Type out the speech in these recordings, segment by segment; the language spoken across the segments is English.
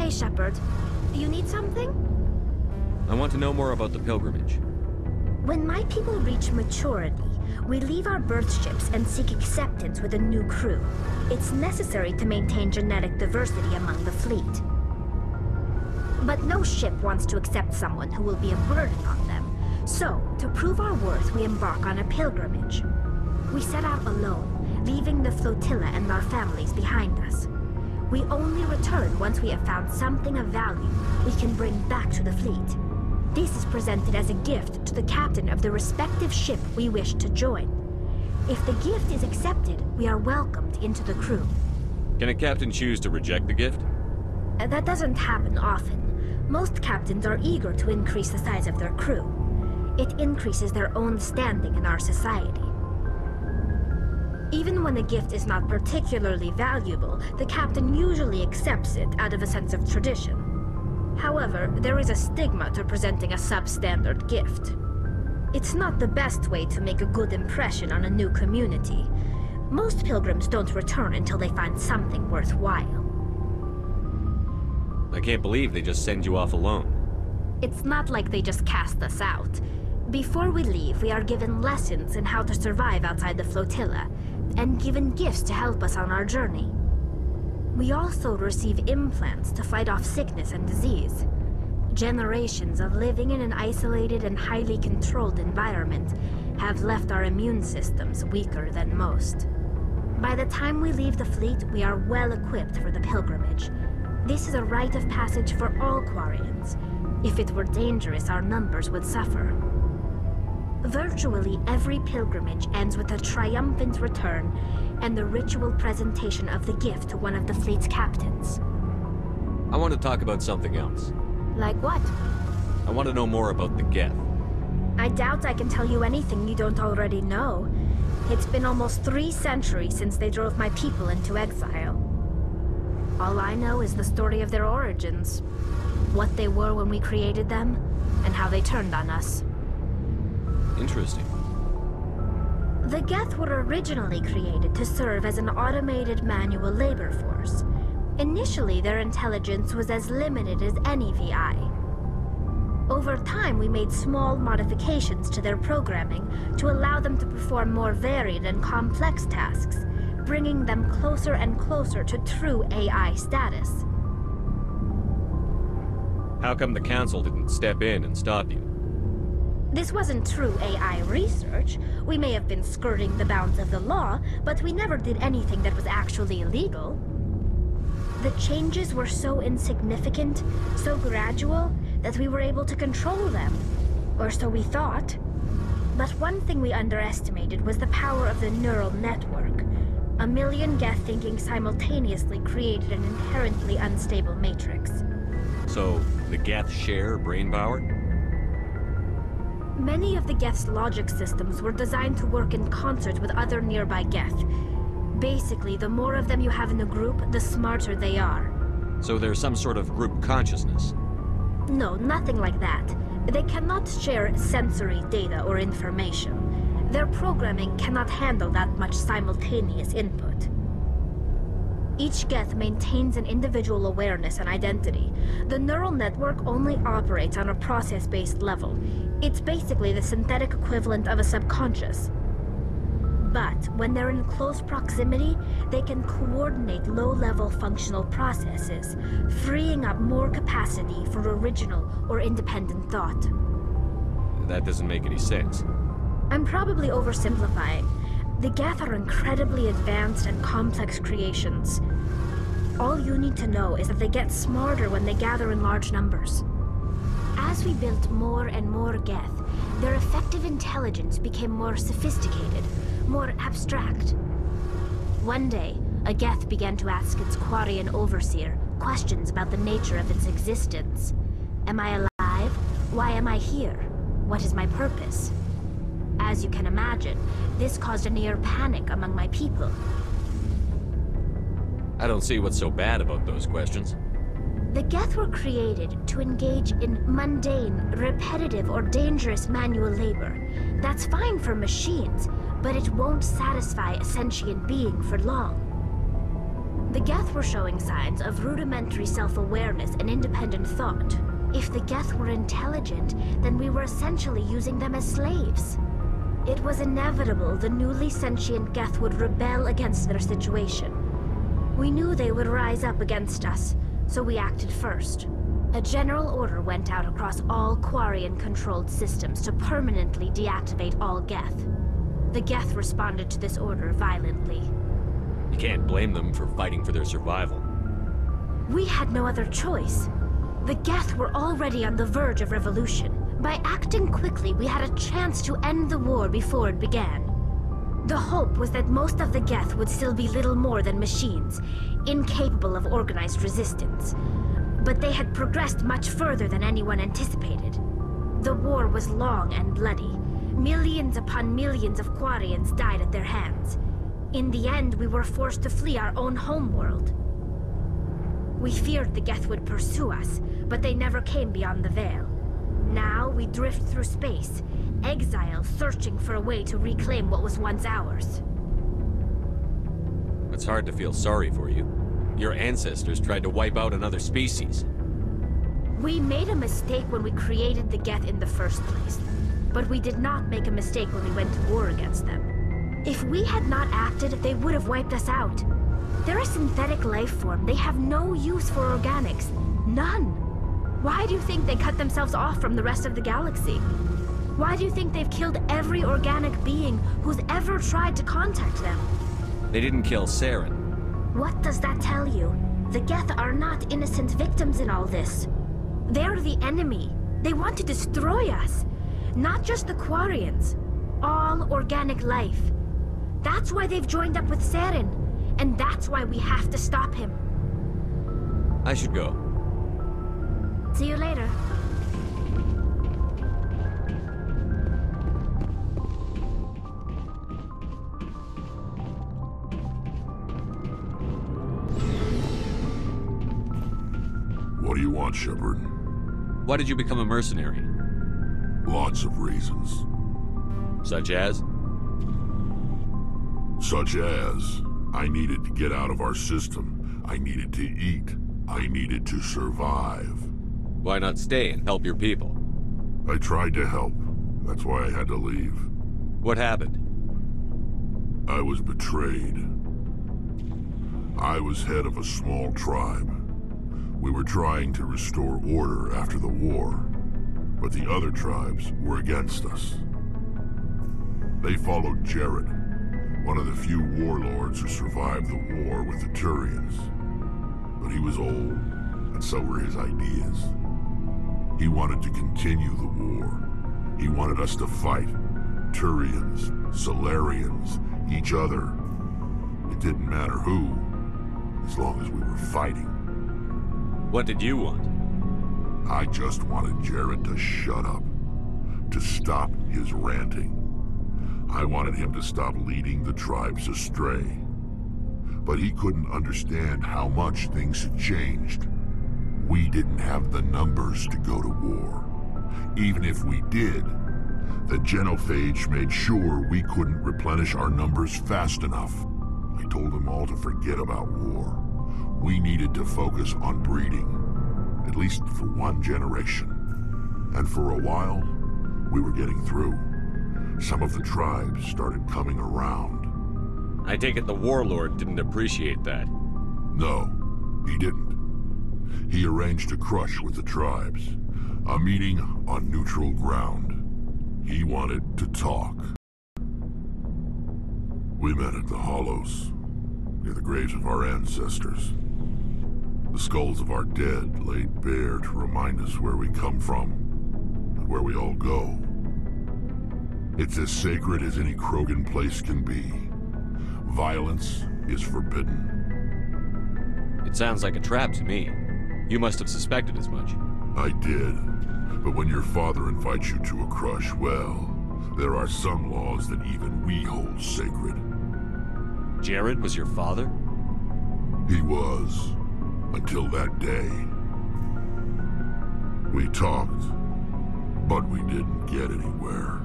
Hey, Shepard. You need something? I want to know more about the pilgrimage. When my people reach maturity, we leave our birth ships and seek acceptance with a new crew. It's necessary to maintain genetic diversity among the fleet. But no ship wants to accept someone who will be a burden on them. So, to prove our worth, we embark on a pilgrimage. We set out alone, leaving the flotilla and our families behind us. We only return once we have found something of value we can bring back to the fleet. This is presented as a gift to the captain of the respective ship we wish to join. If the gift is accepted, we are welcomed into the crew. Can a captain choose to reject the gift? That doesn't happen often. Most captains are eager to increase the size of their crew. It increases their own standing in our society. Even when the gift is not particularly valuable, the captain usually accepts it out of a sense of tradition. However, there is a stigma to presenting a substandard gift. It's not the best way to make a good impression on a new community. Most pilgrims don't return until they find something worthwhile. I can't believe they just send you off alone. It's not like they just cast us out. Before we leave, we are given lessons in how to survive outside the flotilla, and given gifts to help us on our journey. We also receive implants to fight off sickness and disease. Generations of living in an isolated and highly controlled environment have left our immune systems weaker than most. By the time we leave the fleet, we are well equipped for the pilgrimage. This is a rite of passage for all Quarians. If it were dangerous, our numbers would suffer. Virtually every pilgrimage ends with a triumphant return and the ritual presentation of the gift to one of the fleet's captains. I want to talk about something else. Like what? I want to know more about the Geth. I doubt I can tell you anything you don't already know. It's been almost 3 centuries since they drove my people into exile. All I know is the story of their origins, what they were when we created them, and how they turned on us. Interesting. The Geth were originally created to serve as an automated manual labor force. Initially, their intelligence was as limited as any VI. Over time, we made small modifications to their programming to allow them to perform more varied and complex tasks, bringing them closer and closer to true AI status. How come the Council didn't step in and stop you? This wasn't true AI research. We may have been skirting the bounds of the law, but we never did anything that was actually illegal. The changes were so insignificant, so gradual, that we were able to control them. Or so we thought. But one thing we underestimated was the power of the neural network. A million Geth thinking simultaneously created an inherently unstable matrix. So, the Geth share brain power? Many of the Geth's logic systems were designed to work in concert with other nearby Geth. Basically, the more of them you have in a group, the smarter they are. So there's some sort of group consciousness? No, nothing like that. They cannot share sensory data or information. Their programming cannot handle that much simultaneous input. Each Geth maintains an individual awareness and identity. The neural network only operates on a process-based level. It's basically the synthetic equivalent of a subconscious. But when they're in close proximity, they can coordinate low-level functional processes, freeing up more capacity for original or independent thought. That doesn't make any sense. I'm probably oversimplifying. The Geth are incredibly advanced and complex creations. All you need to know is that they get smarter when they gather in large numbers. As we built more and more Geth, their effective intelligence became more sophisticated, more abstract. One day, a Geth began to ask its Quarian overseer questions about the nature of its existence. Am I alive? Why am I here? What is my purpose? As you can imagine, this caused a near panic among my people. I don't see what's so bad about those questions. The Geth were created to engage in mundane, repetitive, or dangerous manual labor. That's fine for machines, but it won't satisfy a sentient being for long. The Geth were showing signs of rudimentary self-awareness and independent thought. If the Geth were intelligent, then we were essentially using them as slaves. It was inevitable the newly sentient Geth would rebel against their situation. We knew they would rise up against us, so we acted first. A general order went out across all Quarian-controlled systems to permanently deactivate all Geth. The Geth responded to this order violently. You can't blame them for fighting for their survival. We had no other choice. The Geth were already on the verge of revolution. By acting quickly, we had a chance to end the war before it began. The hope was that most of the Geth would still be little more than machines, incapable of organized resistance. But they had progressed much further than anyone anticipated. The war was long and bloody. Millions upon millions of Quarians died at their hands. In the end, we were forced to flee our own homeworld. We feared the Geth would pursue us, but they never came beyond the Veil. Now we drift through space, exile searching for a way to reclaim what was once ours. It's hard to feel sorry for you. Your ancestors tried to wipe out another species. We made a mistake when we created the Geth in the first place, but we did not make a mistake when we went to war against them. If we had not acted, they would have wiped us out. They're a synthetic life form. They have no use for organics. None. Why do you think they cut themselves off from the rest of the galaxy? Why do you think they've killed every organic being who's ever tried to contact them? They didn't kill Saren. What does that tell you? The Geth are not innocent victims in all this. They're the enemy. They want to destroy us. Not just the Quarians. All organic life. That's why they've joined up with Saren. And that's why we have to stop him. I should go. See you later. What do you want, Shepard? Why did you become a mercenary? Lots of reasons. Such as? Such as, I needed to get out of our system. I needed to eat. I needed to survive. Why not stay and help your people? I tried to help. That's why I had to leave. What happened? I was betrayed. I was head of a small tribe. We were trying to restore order after the war, but the other tribes were against us. They followed Jared, one of the few warlords who survived the war with the Turians. But he was old, and so were his ideas. He wanted to continue the war. He wanted us to fight. Turians, Solarians, each other. It didn't matter who, as long as we were fighting. What did you want? I just wanted Jared to shut up, to stop his ranting. I wanted him to stop leading the tribes astray. But he couldn't understand how much things had changed. We didn't have the numbers to go to war. Even if we did, the genophage made sure we couldn't replenish our numbers fast enough. I told them all to forget about war. We needed to focus on breeding, at least for one generation. And for a while, we were getting through. Some of the tribes started coming around. I take it the warlord didn't appreciate that. No, he didn't. He arranged a crush with the tribes, a meeting on neutral ground. He wanted to talk. We met at the Hollows, near the graves of our ancestors. The skulls of our dead laid bare to remind us where we come from, and where we all go. It's as sacred as any Krogan place can be. Violence is forbidden. It sounds like a trap to me. You must have suspected as much. I did. But when your father invites you to a crush, well, there are some laws that even we hold sacred. Jared was your father? He was. Until that day. We talked, but we didn't get anywhere.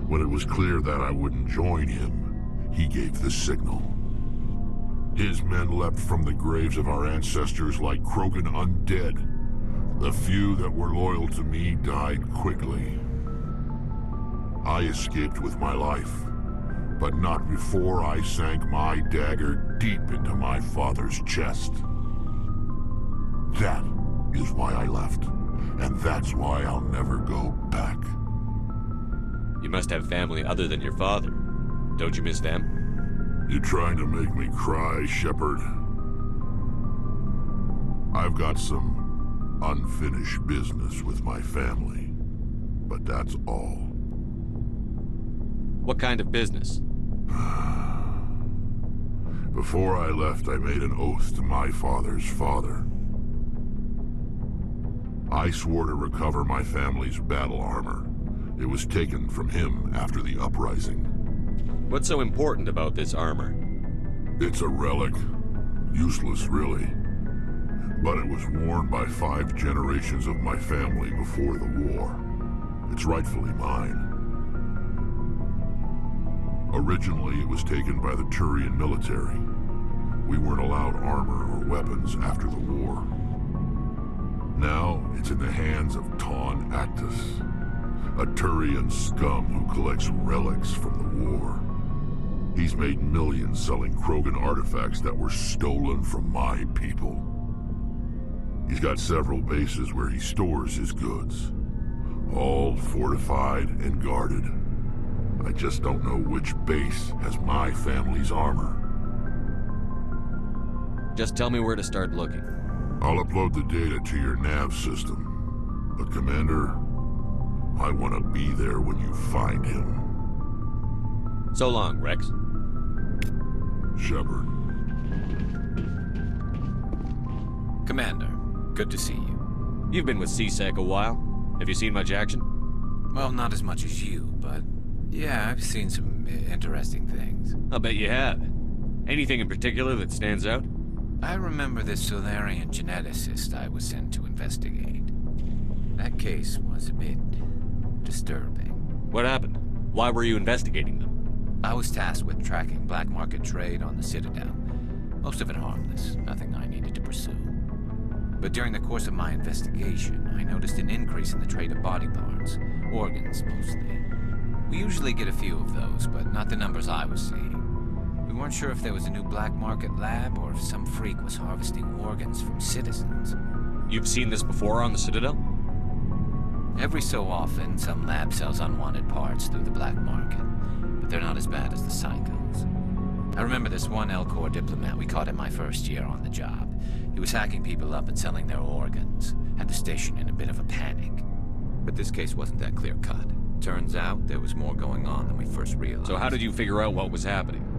When it was clear that I wouldn't join him, he gave the signal. His men leapt from the graves of our ancestors like Krogan undead. The few that were loyal to me died quickly. I escaped with my life, but not before I sank my dagger deep into my father's chest. That is why I left, and that's why I'll never go back. You must have family other than your father. Don't you miss them? You trying to make me cry, Shepard? I've got some unfinished business with my family, but that's all. What kind of business? Before I left, I made an oath to my father's father. I swore to recover my family's battle armor. It was taken from him after the uprising. What's so important about this armor? It's a relic. Useless, really. But it was worn by 5 generations of my family before the war. It's rightfully mine. Originally, it was taken by the Turian military. We weren't allowed armor or weapons after the war. Now, it's in the hands of Taun Actus, a Turian scum who collects relics from the war. He's made millions selling Krogan artifacts that were stolen from my people. He's got several bases where he stores his goods, all fortified and guarded. I just don't know which base has my family's armor. Just tell me where to start looking. I'll upload the data to your nav system. But Commander, I want to be there when you find him. So long, Rex. Shepard. Commander, good to see you. You've been with CSEC a while. Have you seen much action? Well, not as much as you, but yeah, I've seen some interesting things. I'll bet you have. Anything in particular that stands out? I remember this Solarian geneticist I was sent to investigate. That case was a bit disturbing. What happened? Why were you investigating them? I was tasked with tracking black market trade on the Citadel. Most of it harmless, nothing I needed to pursue. But during the course of my investigation, I noticed an increase in the trade of body parts, organs mostly. We usually get a few of those, but not the numbers I was seeing. We weren't sure if there was a new black market lab or if some freak was harvesting organs from citizens. You've seen this before on the Citadel? Every so often, some lab sells unwanted parts through the black market, but they're not as bad as the psychos. I remember this one L-Corps diplomat we caught in my first year on the job. He was hacking people up and selling their organs, had the station in a bit of a panic. But this case wasn't that clear-cut. Turns out there was more going on than we first realized. So how did you figure out what was happening?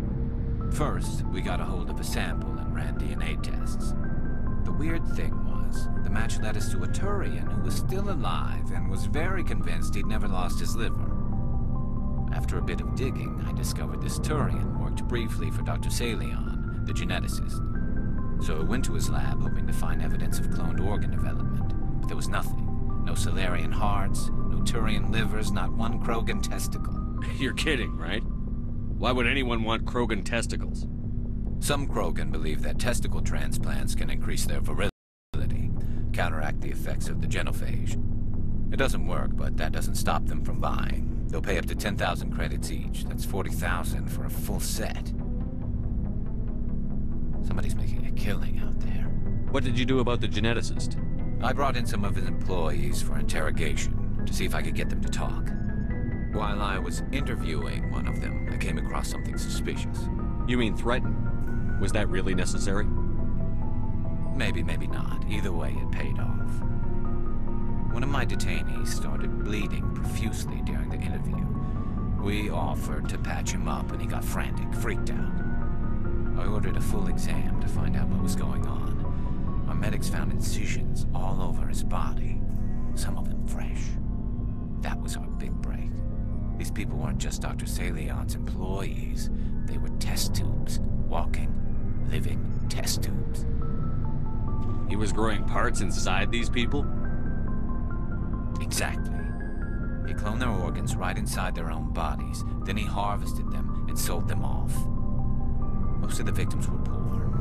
First, we got a hold of a sample and ran DNA tests. The weird thing was, the match led us to a Turian who was still alive and was very convinced he'd never lost his liver. After a bit of digging, I discovered this Turian worked briefly for Dr. Salion, the geneticist. So I went to his lab hoping to find evidence of cloned organ development, but there was nothing. No Solarian hearts, no Turian livers, not one Krogan testicle. You're kidding, right? Why would anyone want Krogan testicles? Some Krogan believe that testicle transplants can increase their virility, counteract the effects of the genophage. It doesn't work, but that doesn't stop them from buying. They'll pay up to 10,000 credits each. That's 40,000 for a full set. Somebody's making a killing out there. What did you do about the geneticist? I brought in some of his employees for interrogation, to see if I could get them to talk. While I was interviewing one of them, I came across something suspicious. You mean threaten? Was that really necessary? Maybe, maybe not. Either way, it paid off. One of my detainees started bleeding profusely during the interview. We offered to patch him up, and he got frantic, freaked out. I ordered a full exam to find out what was going on. Our medics found incisions all over his body, some of them fresh. That was our big break. These people weren't just Dr. Salion's employees. They were test tubes. Walking, living test tubes. He was growing parts inside these people? Exactly. He cloned their organs right inside their own bodies. Then he harvested them and sold them off. Most of the victims were poor.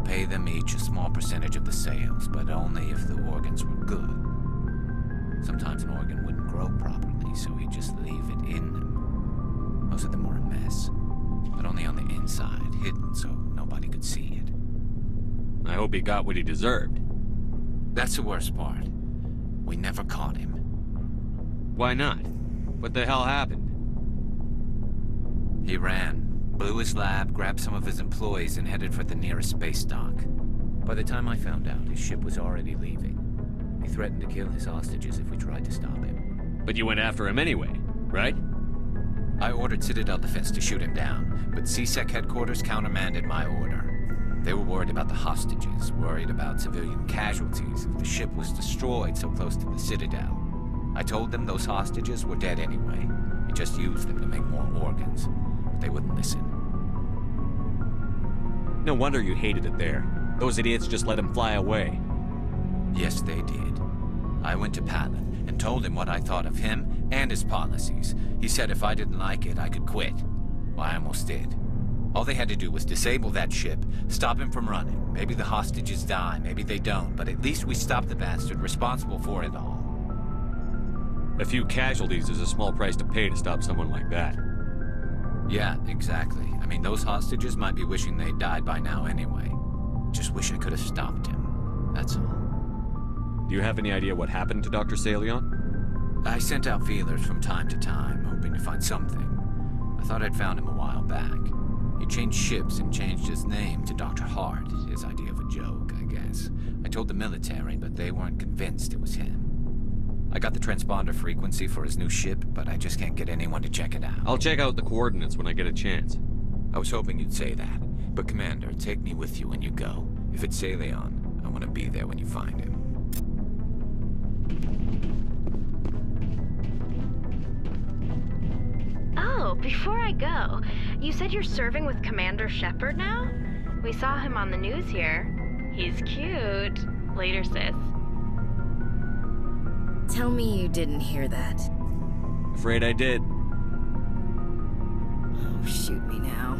pay them each a small percentage of the sales, but only if the organs were good. Sometimes an organ wouldn't grow properly, so he'd just leave it in them. Most of them were a mess, but only on the inside, hidden so nobody could see it. I hope he got what he deserved. That's the worst part. We never caught him. Why not? What the hell happened? He ran, blew his lab, grabbed some of his employees, and headed for the nearest space dock. By the time I found out, his ship was already leaving. He threatened to kill his hostages if we tried to stop him. But you went after him anyway, right? I ordered Citadel Defense to shoot him down, but CSEC headquarters countermanded my order. They were worried about the hostages, worried about civilian casualties if the ship was destroyed so close to the Citadel. I told them those hostages were dead anyway. He just used them to make more organs. But they wouldn't listen. No wonder you hated it there. Those idiots just let him fly away. Yes, they did. I went to Palin and told him what I thought of him and his policies. He said if I didn't like it, I could quit. Well, I almost did. All they had to do was disable that ship, stop him from running. Maybe the hostages die, maybe they don't, but at least we stopped the bastard responsible for it all. A few casualties is a small price to pay to stop someone like that. Yeah, exactly. I mean, those hostages might be wishing they'd died by now anyway. Just wish I could have stopped him. That's all. Do you have any idea what happened to Dr. Salion? I sent out feelers from time to time, hoping to find something. I thought I'd found him a while back. He changed ships and changed his name to Dr. Hart, his idea of a joke, I guess. I told the military, but they weren't convinced it was him. I got the transponder frequency for his new ship, but I just can't get anyone to check it out. I'll check out the coordinates when I get a chance. I was hoping you'd say that. But Commander, take me with you when you go. If it's Salion, I want to be there when you find him. Oh, before I go, you said you're serving with Commander Shepard now? We saw him on the news here. He's cute. Later, sis. Tell me you didn't hear that. Afraid I did. Oh, shoot me now.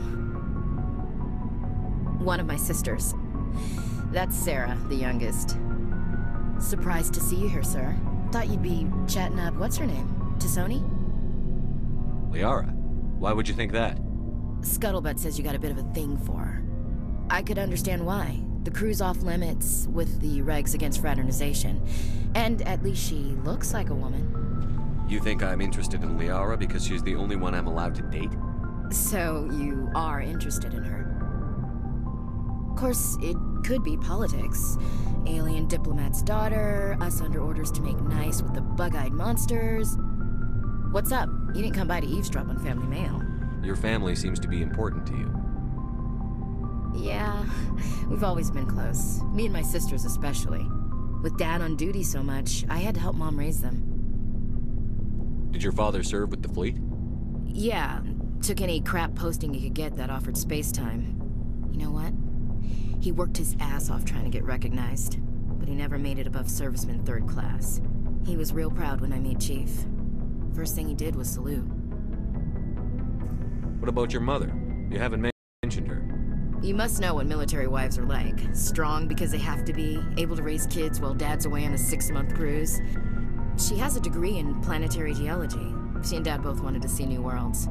One of my sisters. That's Sarah, the youngest. Surprised to see you here, sir. Thought you'd be chatting up, what's her name? Tassoni? Liara, why would you think that? Scuttlebutt says you got a bit of a thing for her. I could understand why. The crew's off limits with the regs against fraternization. And at least she looks like a woman. You think I'm interested in Liara because she's the only one I'm allowed to date? So you are interested in her. Of course, it could be politics. Alien diplomat's daughter, us under orders to make nice with the bug-eyed monsters. What's up? You didn't come by to eavesdrop on family mail. Your family seems to be important to you. Yeah, we've always been close. Me and my sisters especially. With Dad on duty so much, I had to help Mom raise them. Did your father serve with the fleet? Yeah, took any crap posting he could get that offered space time. You know what? He worked his ass off trying to get recognized, but he never made it above serviceman 3rd class. He was real proud when I made Chief. First thing he did was salute. What about your mother? You haven't mentioned her. You must know what military wives are like. Strong because they have to be, able to raise kids while Dad's away on a 6-month cruise. She has a degree in planetary geology. She and Dad both wanted to see new worlds.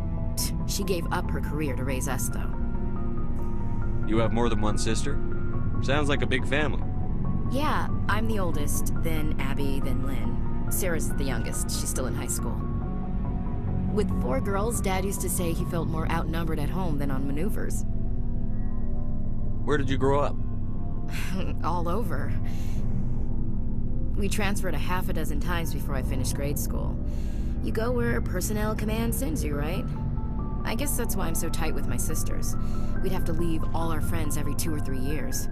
She gave up her career to raise us, though. You have more than one sister? Sounds like a big family. Yeah, I'm the oldest, then Abby, then Lynn. Sarah's the youngest. She's still in high school. With 4 girls, Dad used to say he felt more outnumbered at home than on maneuvers. Where did you grow up? All over. We transferred a half a dozen times before I finished grade school. You go where personnel command sends you, right? I guess that's why I'm so tight with my sisters. We'd have to leave all our friends every 2 or 3 years.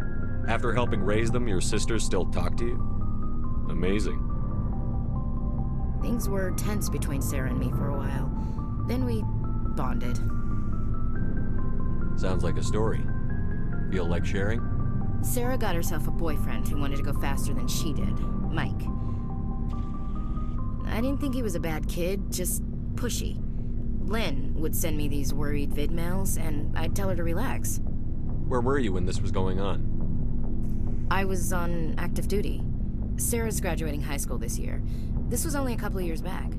After helping raise them, your sisters still talk to you? Amazing. Things were tense between Sarah and me for a while. Then we bonded. Sounds like a story. Feel like sharing? Sarah got herself a boyfriend who wanted to go faster than she did, Mike. I didn't think he was a bad kid, just pushy. Lynn would send me these worried vid mails, and I'd tell her to relax. Where were you when this was going on? I was on active duty. Sarah's graduating high school this year. This was only a couple of years back.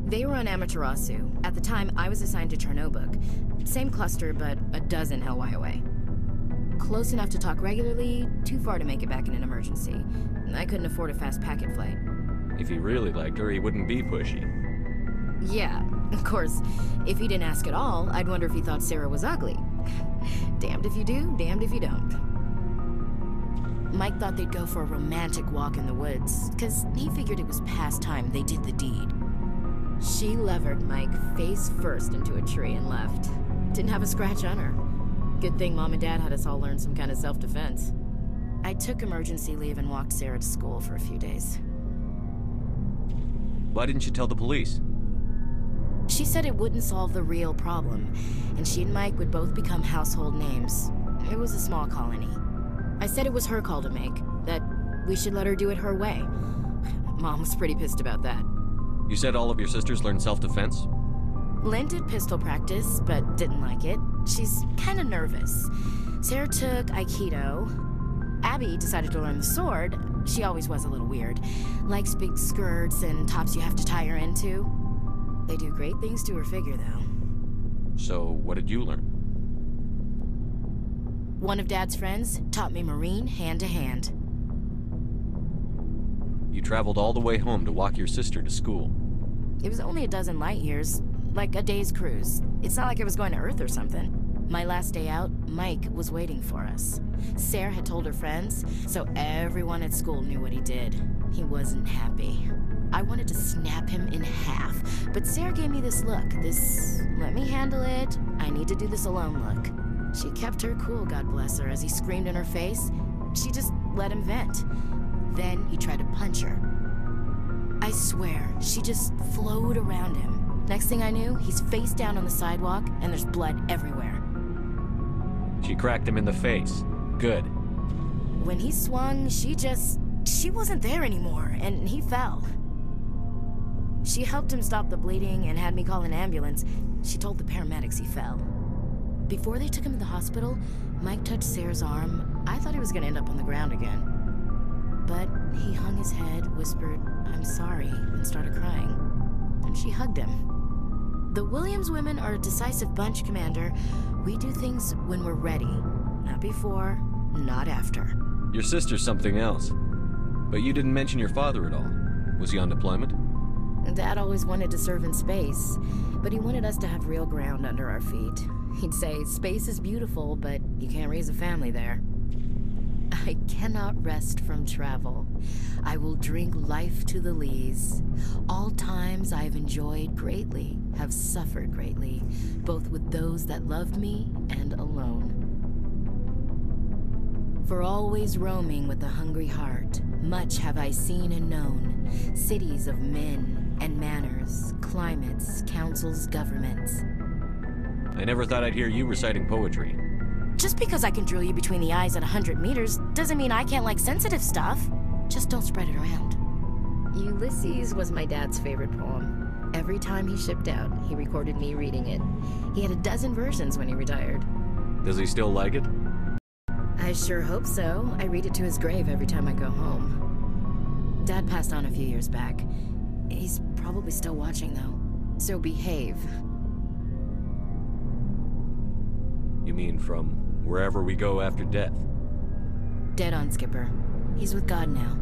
They were on Amaterasu. At the time, I was assigned to Chernobog. Same cluster, but a dozen LY away. Close enough to talk regularly, too far to make it back in an emergency. I couldn't afford a fast packet flight. If he really liked her, he wouldn't be pushy. Yeah, of course. If he didn't ask at all, I'd wonder if he thought Sarah was ugly. Damned if you do, damned if you don't. Mike thought they'd go for a romantic walk in the woods, because he figured it was past time they did the deed. She levered Mike face first into a tree and left. Didn't have a scratch on her. Good thing Mom and Dad had us all learn some kind of self-defense. I took emergency leave and walked Sarah to school for a few days. Why didn't you tell the police? She said it wouldn't solve the real problem, and she and Mike would both become household names. It was a small colony. I said it was her call to make, that we should let her do it her way. Mom was pretty pissed about that. You said all of your sisters learned self-defense? Lynn did pistol practice, but didn't like it. She's kind of nervous. Sarah took Aikido. Abby decided to learn the sword. She always was a little weird. Likes big skirts and tops you have to tie her into. They do great things to her figure, though. So, what did you learn? One of Dad's friends taught me Marine hand-to-hand. You traveled all the way home to walk your sister to school. It was only a dozen light years, like a day's cruise. It's not like I was going to Earth or something. My last day out, Mike was waiting for us. Sarah had told her friends, so everyone at school knew what he did. He wasn't happy. I wanted to snap him in half, but Sarah gave me this look, this let me handle it, I need to do this alone look. She kept her cool, God bless her, as he screamed in her face. She just let him vent. Then he tried to punch her. I swear, she just flowed around him. Next thing I knew, he's face down on the sidewalk, and there's blood everywhere. She cracked him in the face. Good. When he swung, she wasn't there anymore, and he fell. She helped him stop the bleeding and had me call an ambulance. She told the paramedics he fell. Before they took him to the hospital, Mike touched Sarah's arm. I thought he was gonna end up on the ground again. But he hung his head, whispered, "I'm sorry," and started crying. And she hugged him. The Williams women are a decisive bunch, Commander. We do things when we're ready. Not before, not after. Your sister's something else. But you didn't mention your father at all. Was he on deployment? Dad always wanted to serve in space, but he wanted us to have real ground under our feet. He'd say, space is beautiful, but you can't raise a family there. I cannot rest from travel. I will drink life to the lees. All times I have enjoyed greatly, have suffered greatly, both with those that loved me and alone. For always roaming with a hungry heart, much have I seen and known, cities of men and manners, climates, councils, governments. I never thought I'd hear you reciting poetry. Just because I can drill you between the eyes at 100 meters doesn't mean I can't like sensitive stuff. Just don't spread it around. Ulysses was my dad's favorite poem. Every time he shipped out, he recorded me reading it. He had a dozen versions when he retired. Does he still like it? I sure hope so. I read it to his grave every time I go home. Dad passed on a few years back. He's probably still watching, though. So behave. You mean from wherever we go after death? Dead on, Skipper. He's with God now.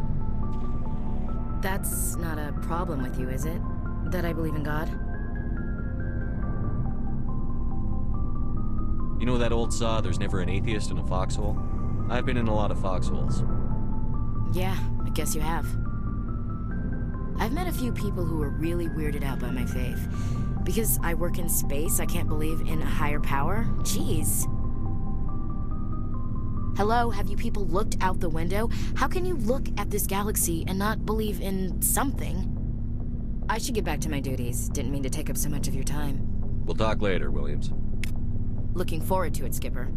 That's not a problem with you, is it? That I believe in God? You know that old saw, there's never an atheist in a foxhole? I've been in a lot of foxholes. Yeah, I guess you have. I've met a few people who were really weirded out by my faith. Because I work in space, I can't believe in a higher power? Jeez. Hello, have you people looked out the window? How can you look at this galaxy and not believe in something? I should get back to my duties. Didn't mean to take up so much of your time. We'll talk later, Williams. Looking forward to it, Skipper.